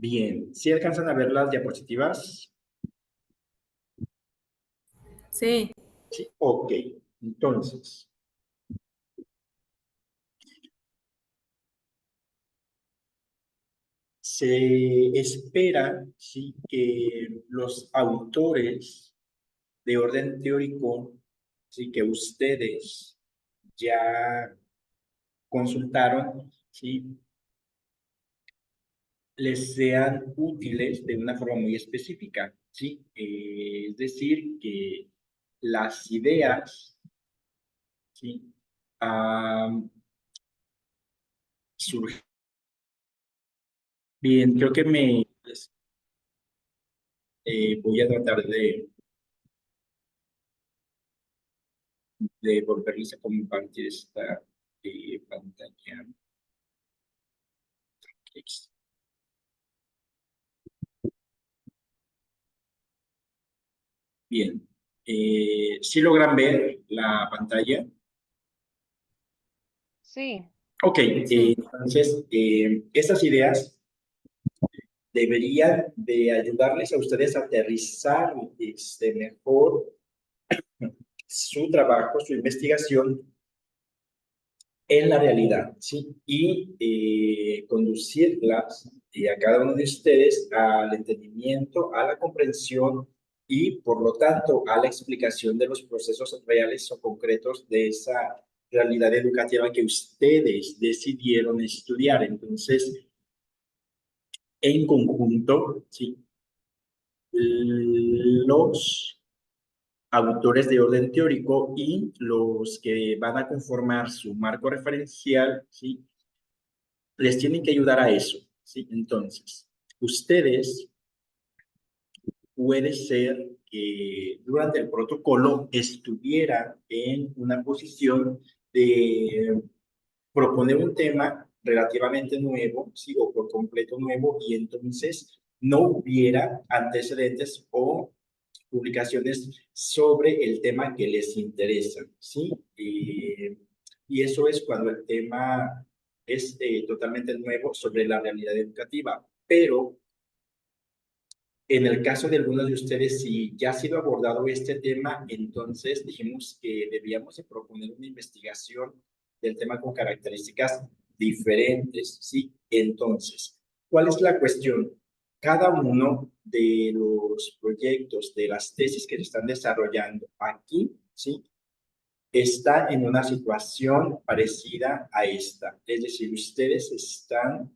Bien, ¿sí alcanzan a ver las diapositivas? Sí, Sí, ok. Entonces, se espera, sí, que los autores de orden teórico, sí, que ustedes ya consultaron, sí, les sean útiles de una forma muy específica, sí. Es decir, que las ideas, sí, surgen. Bien, creo que voy a tratar de volverles a compartir esta pantalla. Bien, ¿sí logran ver la pantalla? Sí, Ok, sí. entonces, estas ideas deberían de ayudarles a ustedes a aterrizar mejor su trabajo, su investigación en la realidad, ¿sí? Y conducirlas a cada uno de ustedes al entendimiento, a la comprensión y, por lo tanto, a la explicación de los procesos reales o concretos de esa realidad educativa que ustedes decidieron estudiar. Entonces, en conjunto, ¿sí? Los autores de orden teórico y los que van a conformar su marco referencial, ¿sí? Les tienen que ayudar a eso, ¿sí? Entonces, ustedes puede ser que durante el protocolo estuvieran en una posición de proponer un tema relativamente nuevo, ¿sí? O por completo nuevo, y entonces no hubiera antecedentes o publicaciones sobre el tema que les interesa, ¿sí? Y eso es cuando el tema es totalmente nuevo sobre la realidad educativa. Pero en el caso de algunos de ustedes, si ya ha sido abordado este tema, entonces dijimos que debíamos de proponer una investigación del tema con características diferentes, ¿sí? Entonces, ¿cuál es la cuestión? Cada uno de los proyectos, de las tesis que se están desarrollando aquí, ¿sí? Está en una situación parecida a esta. Es decir, ustedes están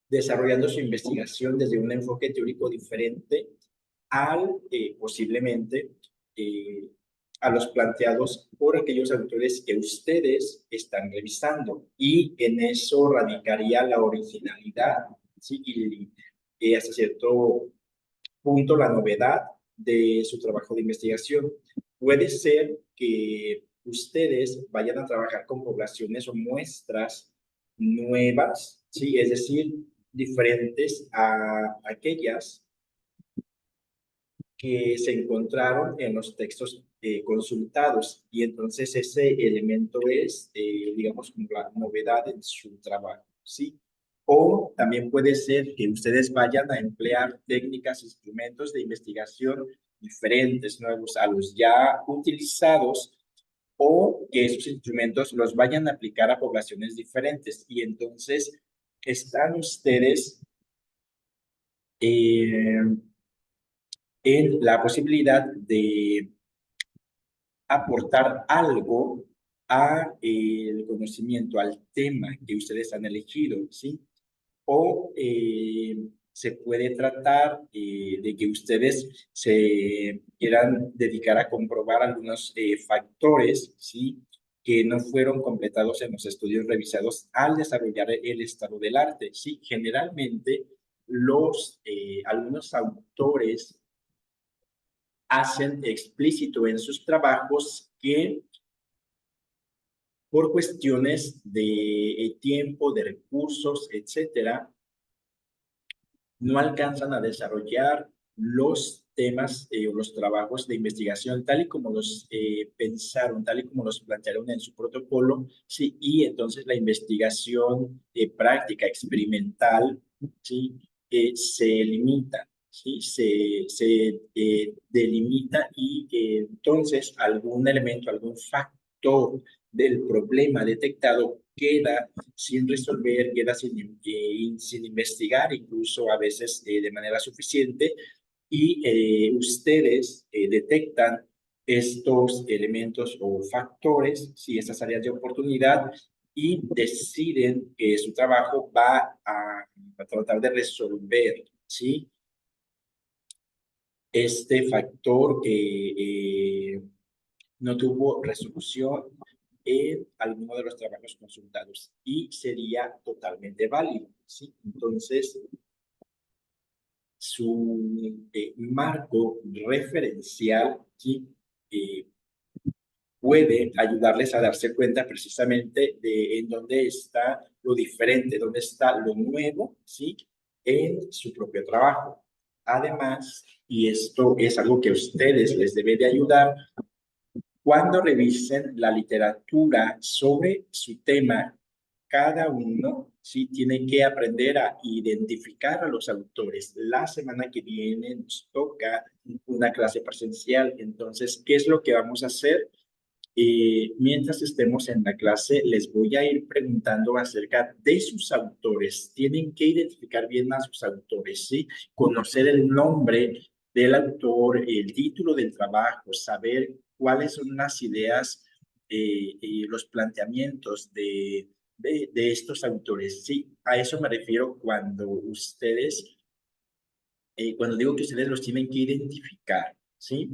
desarrollando su investigación desde un enfoque teórico diferente al posiblemente eh, a los planteados por aquellos autores que ustedes están revisando. Y en eso radicaría la originalidad, ¿sí? Y hasta cierto punto la novedad de su trabajo de investigación. Puede ser que ustedes vayan a trabajar con poblaciones o muestras nuevas, ¿sí? Es decir, diferentes a aquellas que se encontraron en los textos consultados. Y entonces ese elemento es, digamos, como la novedad en su trabajo, ¿sí? O también puede ser que ustedes vayan a emplear técnicas, instrumentos de investigación diferentes, nuevos a los ya utilizados, o que esos instrumentos los vayan a aplicar a poblaciones diferentes. Y entonces están ustedes eh, en la posibilidad de aportar algo a el conocimiento, al tema que ustedes han elegido, ¿sí? O se puede tratar de que ustedes se quieran dedicar a comprobar algunos factores, ¿sí? Que no fueron completados en los estudios revisados al desarrollar el estado del arte, ¿sí? Generalmente, algunos autores hacen explícito en sus trabajos que por cuestiones de tiempo, de recursos, etcétera, no alcanzan a desarrollar los temas o los trabajos de investigación tal y como los pensaron, tal y como los plantearon en su protocolo, sí, y entonces la investigación práctica, experimental, ¿sí? Se limita, ¿sí? Se delimita y entonces algún elemento, algún factor del problema detectado queda sin resolver, queda sin investigar, incluso a veces de manera suficiente, y ustedes detectan estos elementos o factores, ¿sí? Estas áreas de oportunidad, y deciden que su trabajo va a tratar de resolver, ¿sí? Este factor que no tuvo resolución en alguno de los trabajos consultados y sería totalmente válido, ¿sí? Entonces, su marco referencial, ¿sí? Eh, puede ayudarles a darse cuenta precisamente de en dónde está lo diferente, dónde está lo nuevo, ¿sí? En su propio trabajo. Además, y esto es algo que a ustedes les debe de ayudar, cuando revisen la literatura sobre su tema, cada uno sí tiene que aprender a identificar a los autores. La semana que viene nos toca una clase presencial. Entonces, ¿qué es lo que vamos a hacer? Mientras estemos en la clase, les voy a ir preguntando acerca de sus autores. Tienen que identificar bien a sus autores, ¿sí? Conocer el nombre del autor, el título del trabajo, saber cuáles son las ideas y los planteamientos de estos autores. Sí, a eso me refiero cuando ustedes, cuando digo que ustedes los tienen que identificar, ¿sí?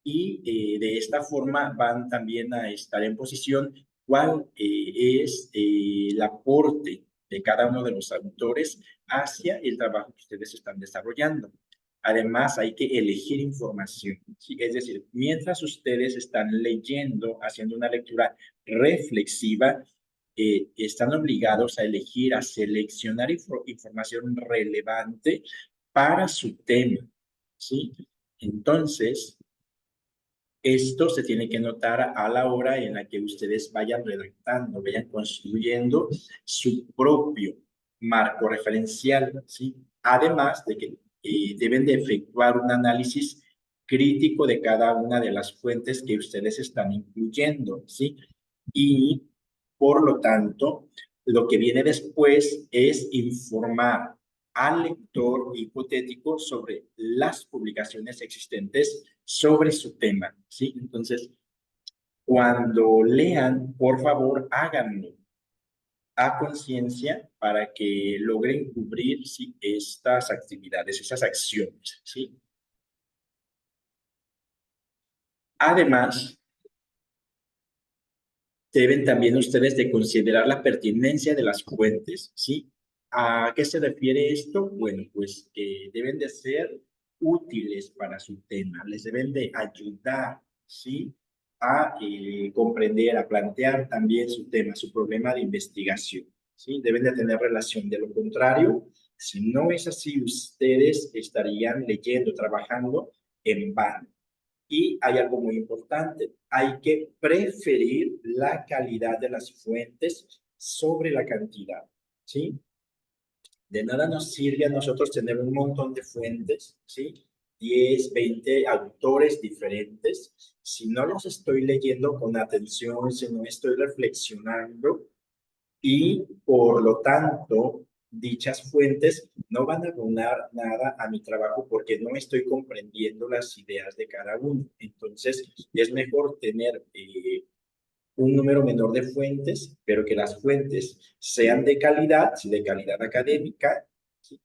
Y de esta forma van también a estar en posición cuál es el aporte de cada uno de los autores hacia el trabajo que ustedes están desarrollando. Además, hay que elegir información, ¿sí? Es decir, mientras ustedes están leyendo, haciendo una lectura reflexiva, están obligados a elegir, a seleccionar información relevante para su tema, ¿sí? Entonces, esto se tiene que notar a la hora en la que ustedes vayan redactando, vayan construyendo su propio marco referencial, ¿sí? Además de que deben de efectuar un análisis crítico de cada una de las fuentes que ustedes están incluyendo, ¿sí? Y por lo tanto, lo que viene después es informar al lector hipotético sobre las publicaciones existentes sobre su tema, ¿sí? Entonces, cuando lean, por favor, háganlo a conciencia para que logren cubrir, ¿sí? Estas actividades, esas acciones, ¿sí? Además, deben también ustedes de considerar la pertinencia de las fuentes, ¿sí? ¿A qué se refiere esto? Bueno, pues que deben de ser útiles para su tema, les deben de ayudar, ¿sí? A comprender, a plantear también su tema, su problema de investigación, ¿sí? Deben de tener relación. De lo contrario, si no es así, ustedes estarían leyendo, trabajando en vano. Y hay algo muy importante, hay que preferir la calidad de las fuentes sobre la cantidad, ¿sí? De nada nos sirve a nosotros tener un montón de fuentes, ¿sí? 10, 20 autores diferentes. Si no los estoy leyendo con atención, si no estoy reflexionando, y por lo tanto, dichas fuentes no van a abonar nada a mi trabajo porque no estoy comprendiendo las ideas de cada uno. Entonces, es mejor tener un número menor de fuentes, pero que las fuentes sean de calidad académica, ¿sí?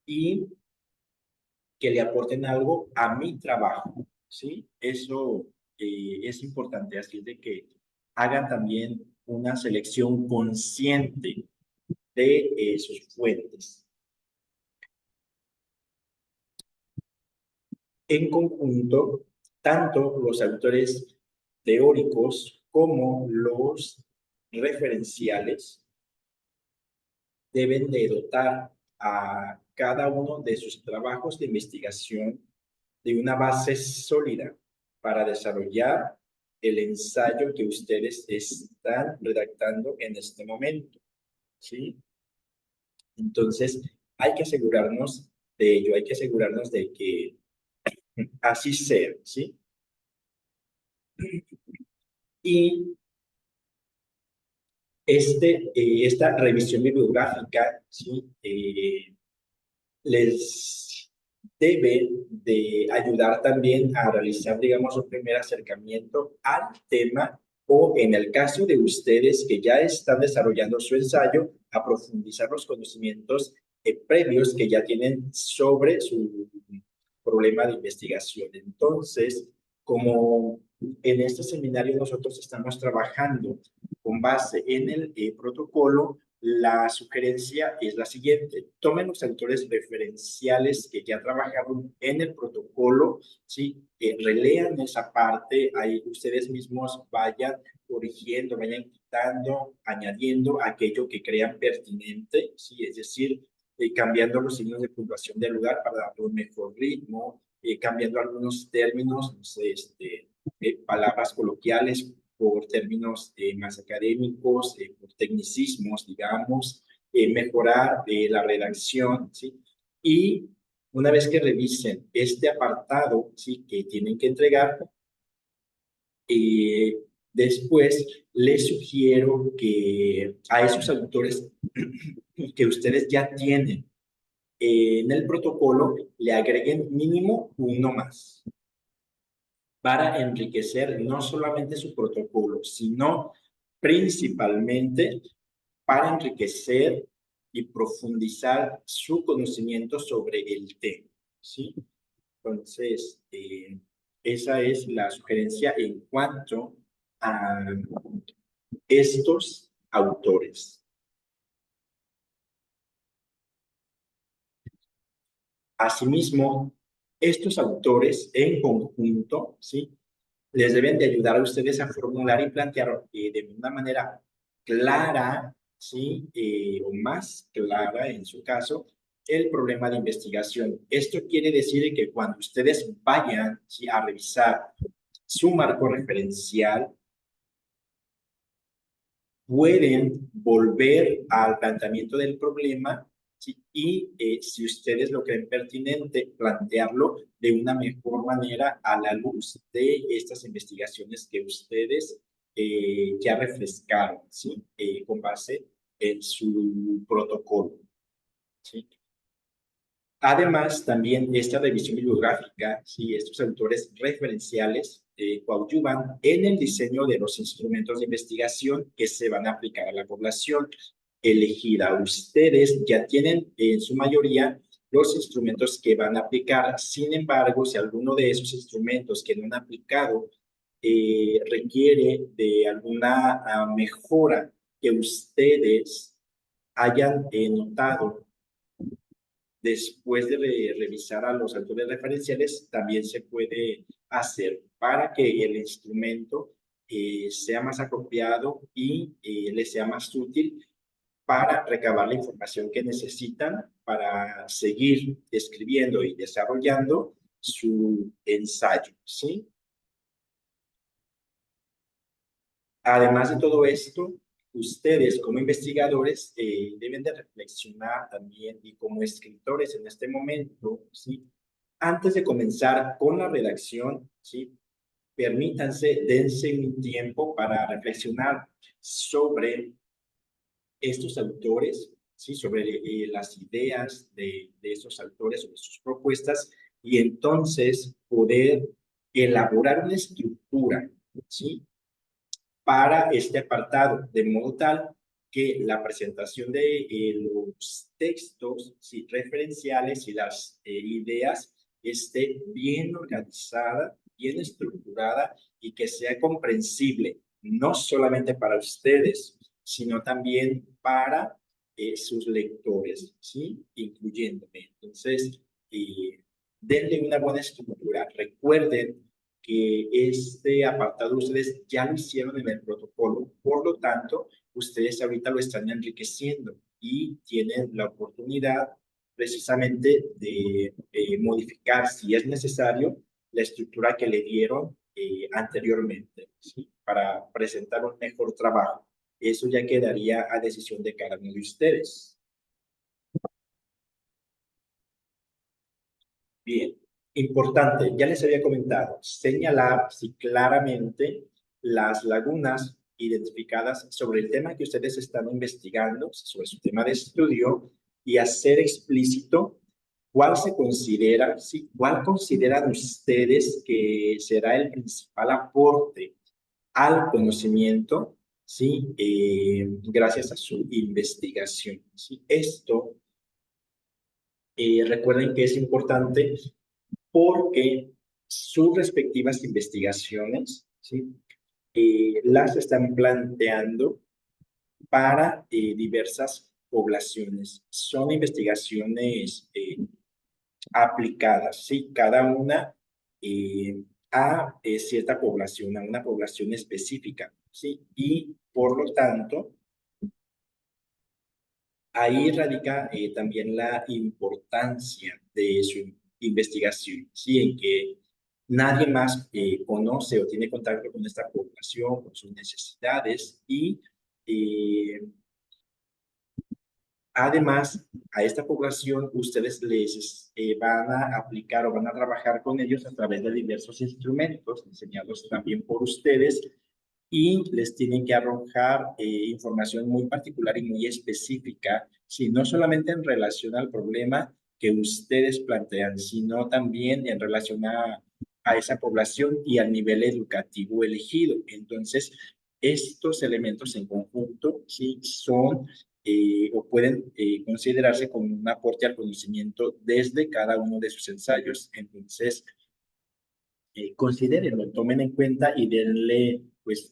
Y que le aporten algo a mi trabajo, ¿sí? Eso es importante, así de que hagan también una selección consciente de sus fuentes. En conjunto, tanto los autores teóricos como los referenciales deben de dotar a cada uno de sus trabajos de investigación de una base sólida para desarrollar el ensayo que ustedes están redactando en este momento, ¿sí? Entonces, hay que asegurarnos de ello, hay que asegurarnos de que así sea, ¿sí? Y esta revisión bibliográfica, ¿sí? Les debe de ayudar también a realizar, digamos, un primer acercamiento al tema o en el caso de ustedes que ya están desarrollando su ensayo, a profundizar los conocimientos previos que ya tienen sobre su problema de investigación. Entonces, como en este seminario nosotros estamos trabajando con base en el protocolo, la sugerencia es la siguiente: tomen los autores referenciales que ya trabajaron en el protocolo, ¿sí? Relean esa parte, ahí ustedes mismos vayan corrigiendo, vayan quitando, añadiendo aquello que crean pertinente, ¿sí? Es decir, cambiando los signos de puntuación del lugar para darle un mejor ritmo, cambiando algunos términos, no sé, palabras coloquiales por términos más académicos, por tecnicismos, digamos, mejorar la redacción, ¿sí? Y una vez que revisen este apartado, ¿sí? Que tienen que entregar, eh, después les sugiero que a esos autores que ustedes ya tienen en el protocolo le agreguen mínimo uno más para enriquecer no solamente su protocolo, sino principalmente para enriquecer y profundizar su conocimiento sobre el tema, ¿sí? Entonces, esa es la sugerencia en cuanto a estos autores. Asimismo, estos autores en conjunto, ¿sí? Les deben de ayudar a ustedes a formular y plantear de una manera clara, ¿sí? O más clara en su caso, el problema de investigación. Esto quiere decir que cuando ustedes vayan, ¿sí? A revisar su marco referencial, pueden volver al planteamiento del problema, ¿sí? Y si ustedes lo creen pertinente, plantearlo de una mejor manera a la luz de estas investigaciones que ustedes ya refrescaron, ¿sí? Con base en su protocolo, ¿sí? Además, también esta revisión bibliográfica, ¿sí? Estos autores referenciales coadyuvan en el diseño de los instrumentos de investigación que se van a aplicar a la población elegida. Ustedes ya tienen en su mayoría los instrumentos que van a aplicar. Sin embargo, si alguno de esos instrumentos que no han aplicado requiere de alguna mejora que ustedes hayan notado después de revisar a los autores referenciales, también se puede hacer para que el instrumento sea más apropiado y les sea más útil para recabar la información que necesitan para seguir escribiendo y desarrollando su ensayo, ¿sí? Además de todo esto, ustedes como investigadores deben de reflexionar también y como escritores en este momento, ¿sí? Antes de comenzar con la redacción, ¿sí? Permítanse, dense un tiempo para reflexionar sobre estos autores, ¿sí? Sobre las ideas de estos autores, sobre sus propuestas, y entonces poder elaborar una estructura, ¿sí? Para este apartado, de modo tal que la presentación de los textos, ¿sí? Referenciales y las ideas esté bien organizada, bien estructurada y que sea comprensible, no solamente para ustedes, sino también para sus lectores, ¿sí? Incluyéndome. Entonces, denle una buena estructura. Recuerden que este apartado ustedes ya lo hicieron en el protocolo, por lo tanto, ustedes ahorita lo están enriqueciendo y tienen la oportunidad precisamente de modificar, si es necesario, la estructura que le dieron anteriormente, ¿sí? Para presentar un mejor trabajo. Eso ya quedaría a decisión de cada uno de ustedes. Bien, importante, ya les había comentado, señalar sí, claramente las lagunas identificadas sobre el tema que ustedes están investigando, sobre su tema de estudio, y hacer explícito cuál se considera, sí, cuál consideran ustedes que será el principal aporte al conocimiento, sí, gracias a su investigación. ¿Sí? Esto, recuerden que es importante porque sus respectivas investigaciones, ¿sí? Las están planteando para diversas poblaciones. Son investigaciones aplicadas, ¿sí? Cada una a cierta población, a una población específica, ¿sí? Y por lo tanto, ahí radica también la importancia de su investigación, ¿sí? En que nadie más conoce o tiene contacto con esta población, con sus necesidades y eh, además a esta población ustedes les van a aplicar o van a trabajar con ellos a través de diversos instrumentos enseñados también por ustedes y les tienen que arrojar información muy particular y muy específica, sí, no solamente en relación al problema que ustedes plantean, sino también en relación a esa población y al nivel educativo elegido. Entonces, estos elementos en conjunto, sí, son o pueden considerarse como un aporte al conocimiento desde cada uno de sus ensayos. Entonces, considérenlo, tomen en cuenta y denle pues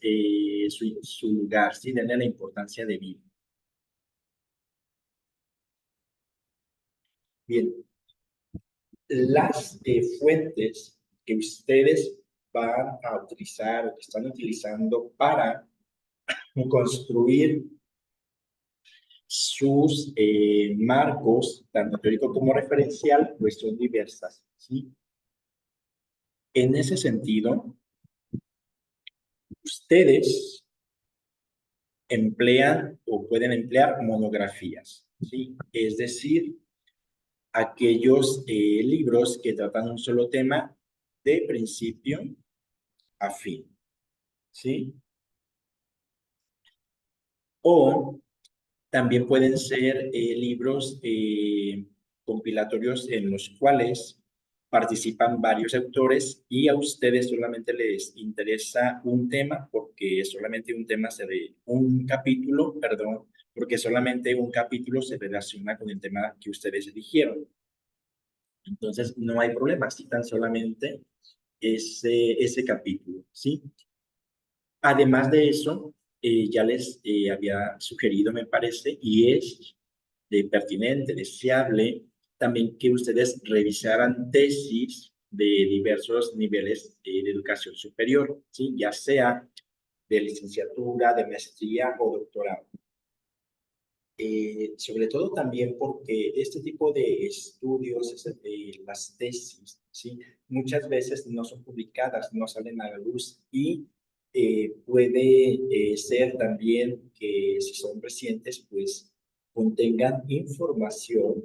su lugar, ¿sí? Denle la importancia de vida. Bien, las fuentes que ustedes van a utilizar o que están utilizando para construir sus marcos, tanto teórico como referencial, pues son diversas, ¿sí? En ese sentido, ustedes emplean o pueden emplear monografías, ¿sí? Es decir, aquellos libros que tratan un solo tema de principio a fin, ¿sí? O también pueden ser libros compilatorios en los cuales participan varios autores y a ustedes solamente les interesa un tema porque solamente un tema se ve, un capítulo, perdón, porque solamente un capítulo se relaciona con el tema que ustedes eligieron. Entonces, no hay problema, citan solamente ese capítulo, ¿sí? Además de eso, ya les había sugerido, me parece, y es pertinente, deseable, también que ustedes revisaran tesis de diversos niveles de educación superior, ¿sí? Ya sea de licenciatura, de maestría o doctorado. Sobre todo también porque este tipo de estudios, las tesis, ¿sí? Muchas veces no son publicadas, no salen a la luz y puede ser también que si son recientes, pues contengan información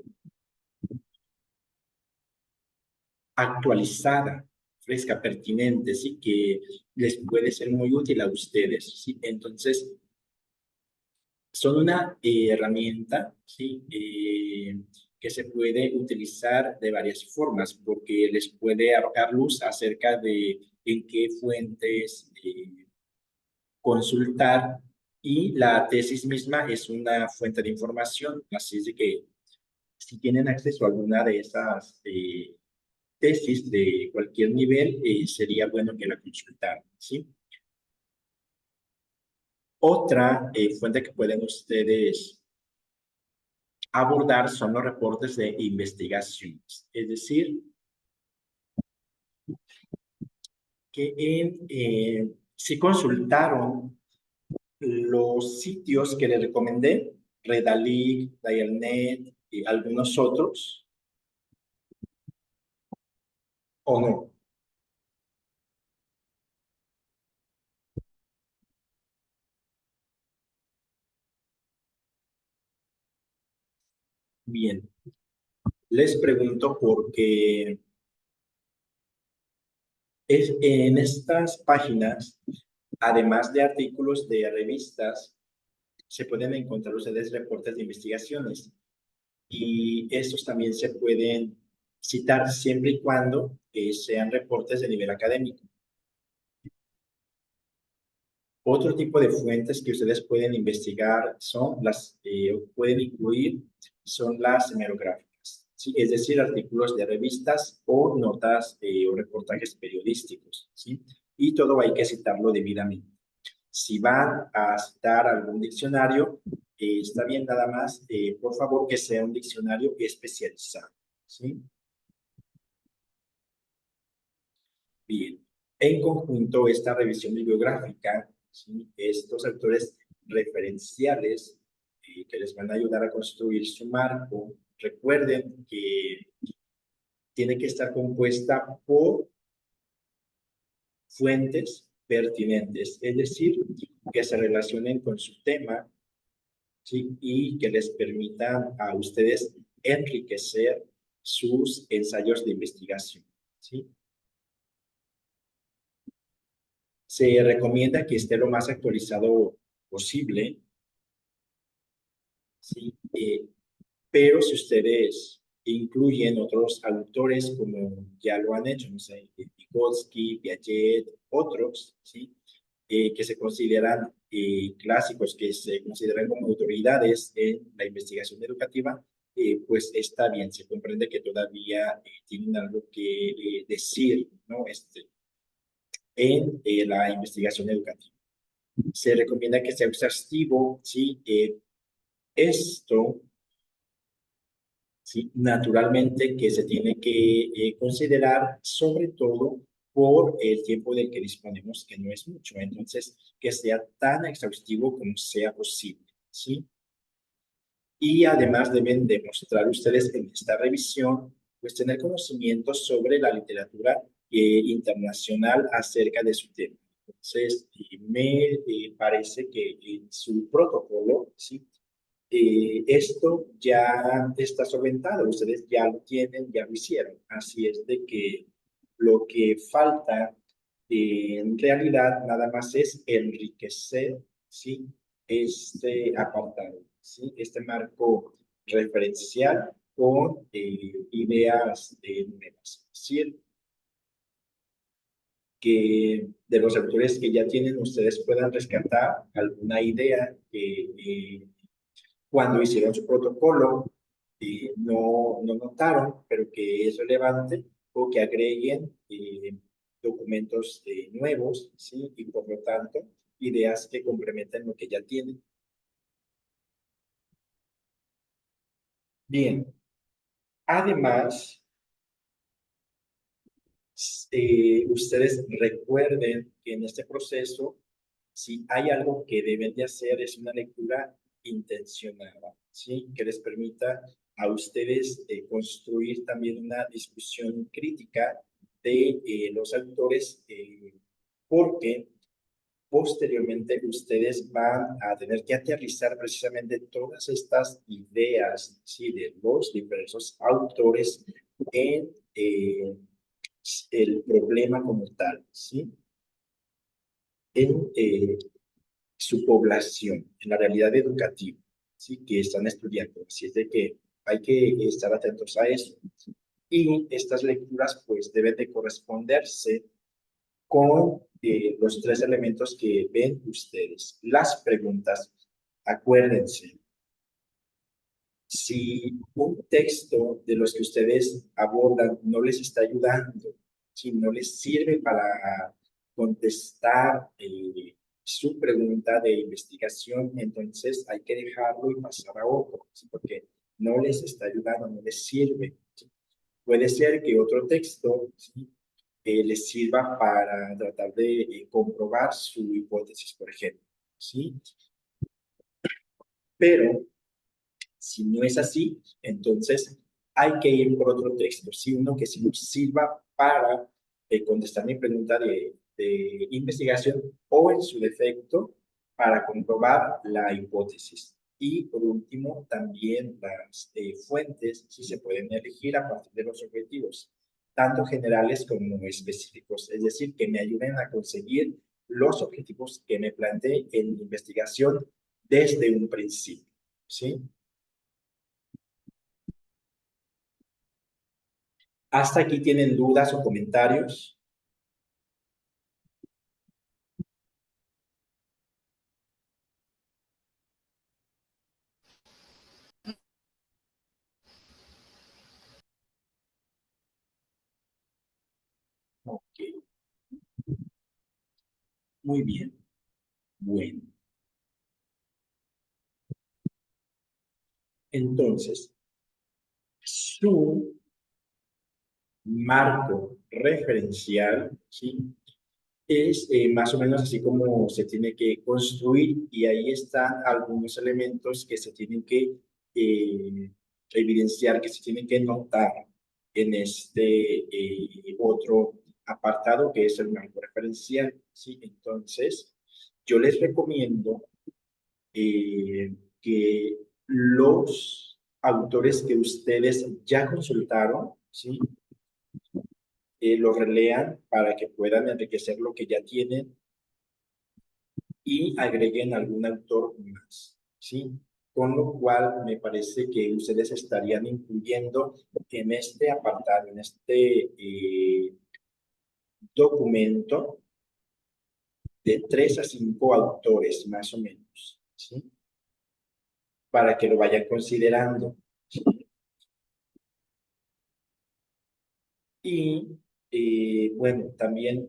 actualizada, fresca, pertinente, ¿sí? Que les puede ser muy útil a ustedes, ¿sí? Entonces, son una herramienta, ¿sí? Que se puede utilizar de varias formas, porque les puede arrojar luz acerca de en qué fuentes consultar y la tesis misma es una fuente de información, así es de que si tienen acceso a alguna de esas tesis de cualquier nivel, sería bueno que la consultaran, ¿sí? Otra fuente que pueden ustedes abordar son los reportes de investigaciones, es decir, que si consultaron los sitios que les recomendé, Redalyc, Dialnet y algunos otros, o no. Bien, les pregunto porque En estas páginas, además de artículos de revistas, se pueden encontrar ustedes reportes de investigaciones y estos también se pueden citar siempre y cuando sean reportes de nivel académico. Otro tipo de fuentes que ustedes pueden investigar pueden incluir, son las hemerográficas, ¿sí? Es decir, artículos de revistas o notas o reportajes periodísticos, ¿sí? Y todo hay que citarlo debidamente. Si van a citar algún diccionario, está bien nada más, por favor, que sea un diccionario especializado, ¿sí? Bien. En conjunto, esta revisión bibliográfica, ¿sí? Estos autores referenciales que les van a ayudar a construir su marco, recuerden que tiene que estar compuesta por fuentes pertinentes, es decir, que se relacionen con su tema, ¿sí? Y que les permitan a ustedes enriquecer sus ensayos de investigación, ¿sí? Se recomienda que esté lo más actualizado posible, ¿sí? Pero si ustedes incluyen otros autores como ya lo han hecho, no sé, Vygotsky, Piaget, otros, ¿sí? Que se consideran clásicos, que se consideran como autoridades en la investigación educativa, pues está bien, se comprende que todavía tienen algo que decir, ¿no? En la investigación educativa. Se recomienda que sea exhaustivo, ¿sí? Esto, ¿sí? Naturalmente que se tiene que considerar sobre todo por el tiempo del que disponemos, que no es mucho. Entonces, que sea tan exhaustivo como sea posible, ¿sí? Y además deben demostrar ustedes en esta revisión, pues tener conocimientos sobre la literatura internacional acerca de su tema. Entonces, me parece que en su protocolo, ¿sí? Esto ya está solventado, ustedes ya lo tienen, ya lo hicieron. Así es de que lo que falta en realidad nada más es enriquecer, ¿sí? Este apartado, ¿sí? Este marco referencial con ideas nuevas. Es decir, que de los autores que ya tienen ustedes puedan rescatar alguna idea que cuando hicieron su protocolo no notaron, pero que es relevante, o que agreguen documentos nuevos, ¿sí? Y por lo tanto, ideas que complementen lo que ya tienen. Bien, además, ustedes recuerden que en este proceso, si hay algo que deben de hacer, es una lectura intencionada, ¿sí? Que les permita a ustedes construir también una discusión crítica de los autores, porque posteriormente ustedes van a tener que aterrizar precisamente todas estas ideas, ¿sí? De los diversos autores en el problema como tal, ¿sí? En su población, en la realidad educativa, ¿sí? Que están estudiando. Así es de que hay que estar atentos a eso. Y estas lecturas pues deben de corresponderse con los tres elementos que ven ustedes. Las preguntas, acuérdense, si un texto de los que ustedes abordan no les está ayudando, si no les sirve para contestar su pregunta de investigación, entonces hay que dejarlo y pasar a otro, ¿sí? Porque no les está ayudando, no les sirve, ¿sí? Puede ser que otro texto, ¿sí? Les sirva para tratar de comprobar su hipótesis, por ejemplo, ¿sí? Pero si no es así, entonces hay que ir por otro texto, ¿sí? Uno que sí nos sirva para contestar mi pregunta de investigación o en su defecto para comprobar la hipótesis. Y por último, también las fuentes, si se pueden elegir a partir de los objetivos. tanto generales como específicos, es decir, que me ayuden a conseguir los objetivos que me planteé en mi investigación desde un principio, ¿sí? ¿Hasta aquí tienen dudas o comentarios? Ok, muy bien. Bueno, entonces, su marco referencial, ¿sí? Es más o menos así como se tiene que construir y ahí están algunos elementos que se tienen que evidenciar, que se tienen que notar en este otro apartado que es el marco referencial, ¿sí? Entonces, yo les recomiendo que los autores que ustedes ya consultaron, ¿sí? Lo relean para que puedan enriquecer lo que ya tienen y agreguen algún autor más, ¿sí? Con lo cual me parece que ustedes estarían incluyendo en este apartado, en este documento, de 3 a 5 autores más o menos, ¿sí? Para que lo vayan considerando. Y bueno, también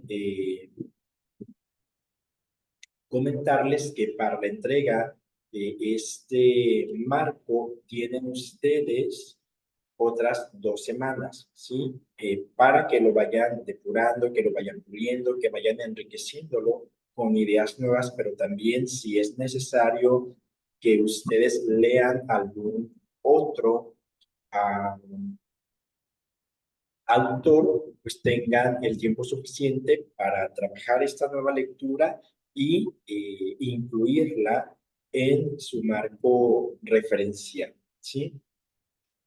comentarles que para la entrega de este marco tienen ustedes otras 2 semanas, ¿sí? Para que lo vayan depurando, que lo vayan puliendo, que vayan enriqueciéndolo con ideas nuevas, pero también si es necesario que ustedes lean algún otro autor, pues tengan el tiempo suficiente para trabajar esta nueva lectura y incluirla en su marco referencial, ¿sí?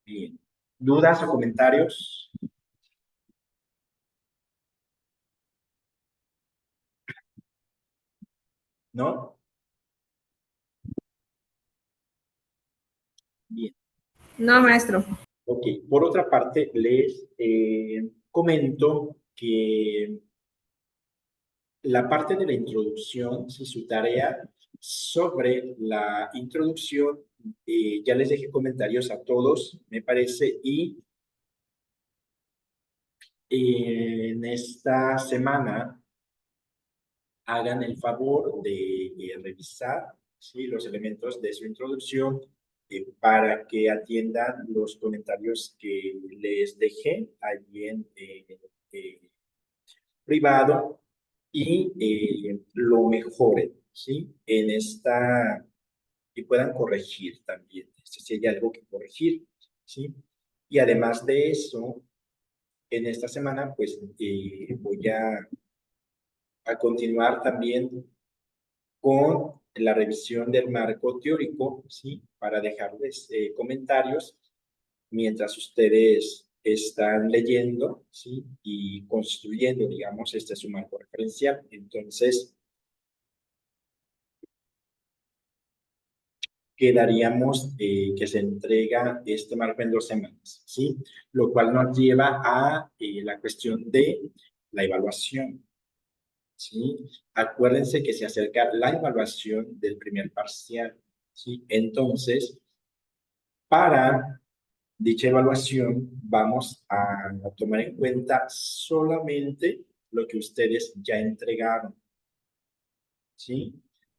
Bien. ¿Dudas o comentarios? ¿No? Bien. No, maestro. Ok. Por otra parte, les comento que la parte de la introducción, si su tarea sobre la introducción, ya les dejé comentarios a todos, me parece, y en esta semana hagan el favor de revisar, ¿sí? Los elementos de su introducción para que atiendan los comentarios que les dejé allí en privado y lo mejoren, ¿sí? En esta, y puedan corregir también, si hay algo que corregir, ¿sí? Y además de eso, en esta semana, pues voy a continuar también con la revisión del marco teórico, ¿sí? Para dejarles comentarios mientras ustedes están leyendo, ¿sí? Y construyendo, digamos, este es su marco referencial. Entonces, quedaríamos que se entrega este marco en 2 semanas, ¿sí? Lo cual nos lleva a la cuestión de la evaluación, ¿sí? Acuérdense que se acerca la evaluación del primer parcial, ¿sí? Entonces, para dicha evaluación vamos a tomar en cuenta solamente lo que ustedes ya entregaron, ¿sí?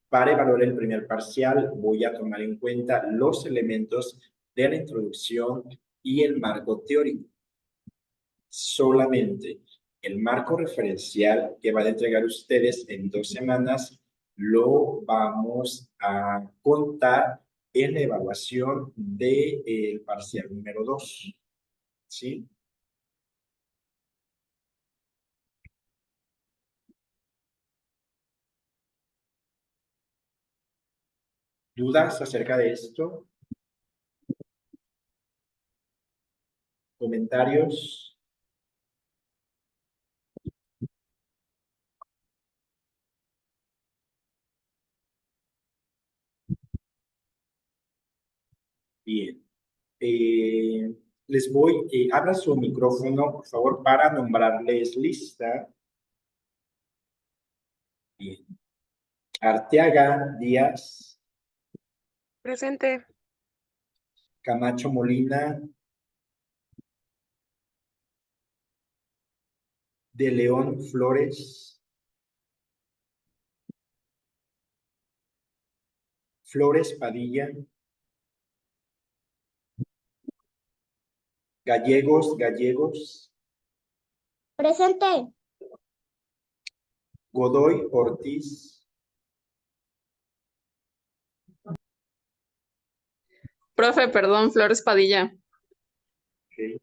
Para evaluar el primer parcial voy a tomar en cuenta los elementos de la introducción y el marco teórico. Solamente el marco referencial que van a entregar ustedes en 2 semanas lo vamos a contar en la evaluación del parcial número 2, ¿sí? ¿Dudas acerca de esto? ¿Comentarios? Bien. Les voy, abra su micrófono, por favor, para nombrarles lista. Bien. Arteaga Díaz, Presente. Camacho Molina, De León Flores, Flores Padilla, Gallegos, Presente. Godoy Ortiz, Profe, perdón, Flores Padilla. okay.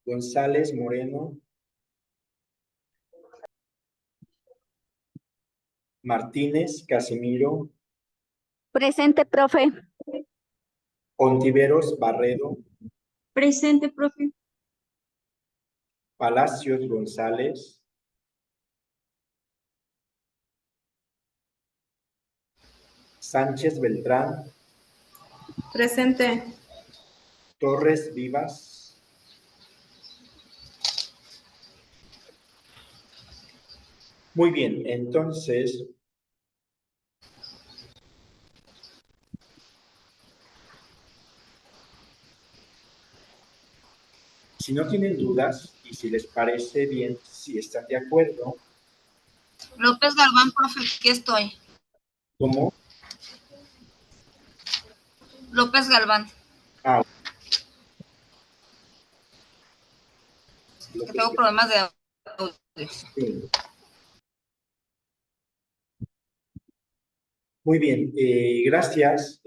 González Moreno, Martínez Casimiro, Presente, profe. Ontiveros Barredo, Presente, profe. Palacios González, Sánchez Beltrán, Presente. Torres Vivas, muy bien, entonces si no tienen dudas y si les parece bien, si están de acuerdo. López Galván, profe, aquí estoy. ¿Cómo? López Galván, Ah, que tengo problemas de audio. sí. Muy bien, gracias,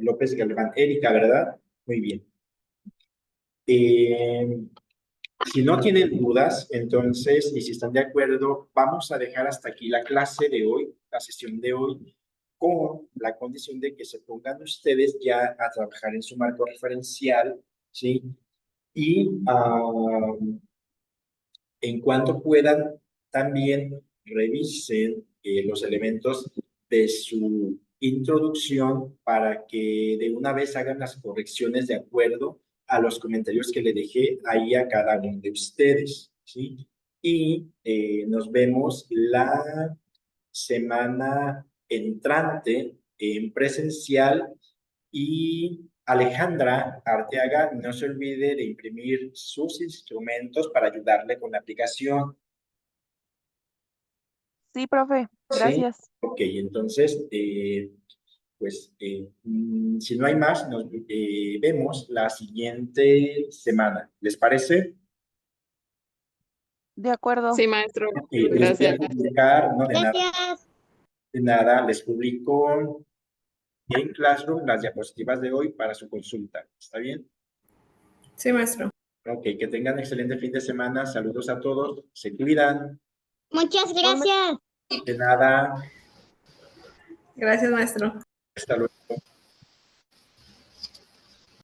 López Galván. Erika, ¿verdad? Muy bien. Si no tienen dudas, entonces, y si están de acuerdo, vamos a dejar hasta aquí la clase de hoy, la sesión de hoy, con la condición de que se pongan ustedes ya a trabajar en su marco referencial, ¿sí? Y en cuanto puedan, también revisen los elementos de su introducción para que de una vez hagan las correcciones de acuerdo a los comentarios que le dejé ahí a cada uno de ustedes, ¿sí? Y nos vemos la semana entrante en presencial. Y Alejandra Arteaga, no se olvide de imprimir sus instrumentos para ayudarle con la aplicación. Sí, profe. ¿Sí? Gracias. Ok, entonces, si no hay más, nos vemos la siguiente semana. ¿Les parece? De acuerdo. Sí, maestro. Les voy a Gracias. publicar, no de nada, Gracias. de nada, les publico en Classroom las diapositivas de hoy para su consulta. ¿Está bien? Sí, maestro. Ok, que tengan excelente fin de semana. Saludos a todos. Se cuidan. Muchas gracias. De nada. Gracias, maestro. Hasta luego.